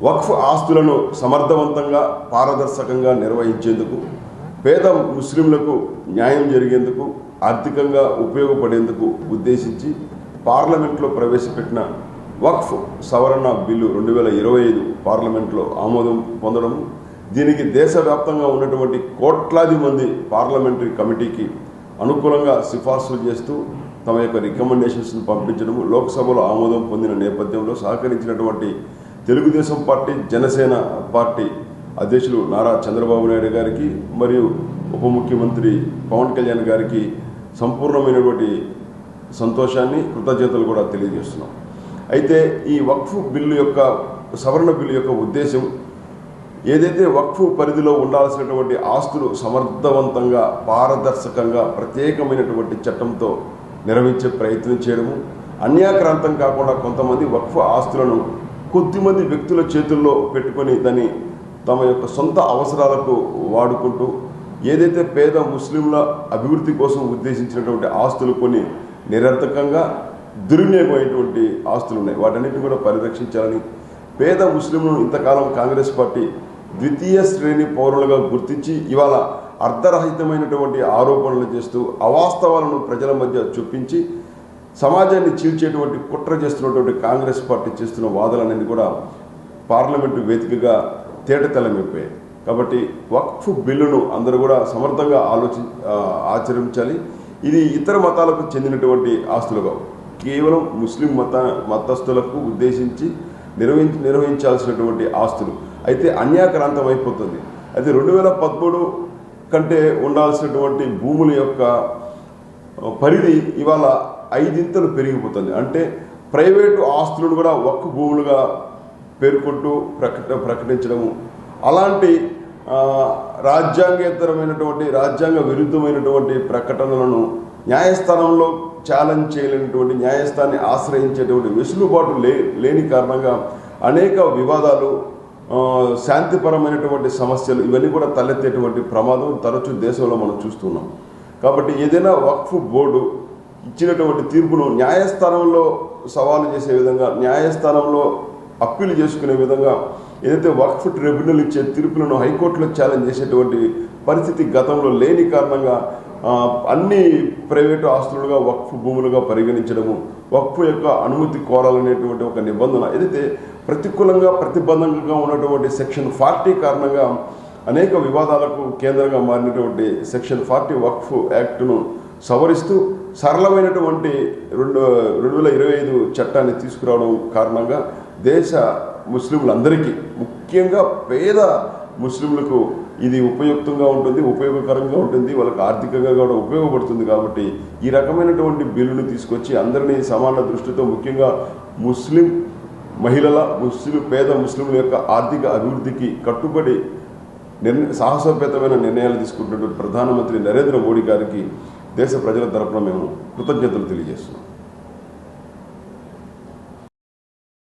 వక్ఫ్ ఆస్తులను సమర్థవంతంగా పారదర్శకంగా నిర్వహించేందుకు, పేద ముస్లింలకు న్యాయం జరిగేందుకు, ఆర్థికంగా ఉపయోగపడేందుకు ఉద్దేశించి పార్లమెంట్లో ప్రవేశపెట్టిన వక్ఫ్ సవరణ బిల్లు 2025 పార్లమెంట్లో ఆమోదం పొందడము, దీనికి దేశవ్యాప్తంగా ఉన్నటువంటి కోట్లాది మంది పార్లమెంటరీ కమిటీకి అనుకూలంగా సిఫార్సులు చేస్తూ తమ యొక్క రికమెండేషన్స్ను పంపించడము, లోక్సభలో ఆమోదం పొందిన నేపథ్యంలో సహకరించినటువంటి తెలుగుదేశం పార్టీ, జనసేన పార్టీ అధ్యక్షులు నారా చంద్రబాబు నాయుడు గారికి మరియు ఉప ముఖ్యమంత్రి పవన్ కళ్యాణ్ గారికి సంపూర్ణమైనటువంటి సంతోషాన్ని, కృతజ్ఞతలు కూడా తెలియజేస్తున్నాం. అయితే ఈ వక్ఫ్ బిల్లు యొక్క సవరణ బిల్లు యొక్క ఉద్దేశం ఏదైతే వక్ఫ్ పరిధిలో ఉండాల్సినటువంటి ఆస్తులు సమర్థవంతంగా, పారదర్శకంగా, ప్రత్యేకమైనటువంటి చట్టంతో నిర్వహించే ప్రయత్నం చేయడము, అన్యాక్రాంతం కాకుండా కొంతమంది వక్ఫ్ ఆస్తులను కొద్దిమంది వ్యక్తుల చేతుల్లో పెట్టుకొని దాన్ని తమ యొక్క సొంత అవసరాలకు వాడుకుంటూ ఏదైతే పేద ముస్లింల అభివృద్ధి కోసం ఉద్దేశించినటువంటి ఆస్తులు కొన్ని నిరర్థకంగా దుర్వినియోగమైనటువంటి ఆస్తులు ఉన్నాయి, వాటన్నిటిని కూడా పరిరక్షించాలని, పేద ముస్లింలను ఇంతకాలం కాంగ్రెస్ పార్టీ ద్వితీయ శ్రేణి పౌరులుగా గుర్తించి ఇవాళ అర్ధరహితమైనటువంటి ఆరోపణలు చేస్తూ అవాస్తవాలను ప్రజల మధ్య చూపించి సమాజాన్ని చీల్చేటువంటి కుట్ర చేస్తున్నటువంటి కాంగ్రెస్ పార్టీ చేస్తున్న వాదనలన్నీ కూడా పార్లమెంటు వేదికగా తేటతెల్లమైపోయాయి. కాబట్టి వక్ఫ్ బిల్లును అందరూ కూడా సమర్థంగా ఆచరించాలి. ఇది ఇతర మతాలకు చెందినటువంటి ఆస్తులుగా కేవలం ముస్లిం మతస్థులకు ఉద్దేశించి నిర్వహించాల్సినటువంటి ఆస్తులు అయితే అన్యాక్రాంతం అయిపోతుంది. అయితే 2013 కంటే ఉండాల్సినటువంటి భూముల యొక్క పరిధి ఇవాళ 5 పెరిగిపోతుంది. అంటే ప్రైవేటు ఆస్తులను కూడా వక్ఫ్ భూములుగా పేర్కొంటూ ప్రకటించడము, అలాంటి రాజ్యాంగేతరమైనటువంటి, రాజ్యాంగ విరుద్ధమైనటువంటి ప్రకటనలను న్యాయస్థానంలో ఛాలెంజ్ చేయలేనటువంటి, న్యాయస్థానాన్ని ఆశ్రయించేటువంటి వెసులుబాటు లేని కారణంగా అనేక వివాదాలు, శాంతిపరమైనటువంటి సమస్యలు ఇవన్నీ కూడా తలెత్తేటువంటి ప్రమాదం తరచూ దేశంలో మనం చూస్తున్నాం. కాబట్టి ఏదైనా వక్ఫ్ బోర్డు ఇచ్చినటువంటి తీర్పును న్యాయస్థానంలో సవాలు చేసే విధంగా, న్యాయస్థానంలో అప్పీలు చేసుకునే విధంగా ఏదైతే వక్ఫ్ ట్రిబ్యునల్ ఇచ్చే తీర్పులను హైకోర్టులో ఛాలెంజ్ చేసేటువంటి పరిస్థితి గతంలో లేని కారణంగా అన్ని ప్రైవేటు ఆస్తులుగా వక్ఫ్ భూములుగా పరిగణించడము, వక్ఫ్ యొక్క అనుమతి కోరాలనేటువంటి ఒక నిబంధన ఏదైతే ప్రతికూలంగా, ప్రతిబంధకంగా ఉన్నటువంటి సెక్షన్ 40 కారణంగా అనేక వివాదాలకు కేంద్రంగా మారినటువంటి సెక్షన్ 40 వక్ఫ్ యాక్ట్ను సవరిస్తూ సరళమైనటువంటి 2025 చట్టాన్ని తీసుకురావడం కారణంగా దేశ ముస్లింలందరికీ, ముఖ్యంగా పేద ముస్లింలకు ఇది ఉపయుక్తంగా ఉంటుంది, ఉపయోగకరంగా ఉంటుంది, వాళ్ళకి ఆర్థికంగా కూడా ఉపయోగపడుతుంది. కాబట్టి ఈ రకమైనటువంటి బిల్లును తీసుకొచ్చి అందరినీ సమాన దృష్టితో, ముఖ్యంగా ముస్లిం మహిళల, పేద ముస్లింల యొక్క ఆర్థిక అభివృద్ధికి కట్టుబడి సాహసోపేతమైన నిర్ణయాలు తీసుకుంటున్నటువంటి ప్రధానమంత్రి నరేంద్ర మోడీ గారికి దేశ ప్రజల తరపున మేము కృతజ్ఞతలు తెలియజేస్తున్నాం.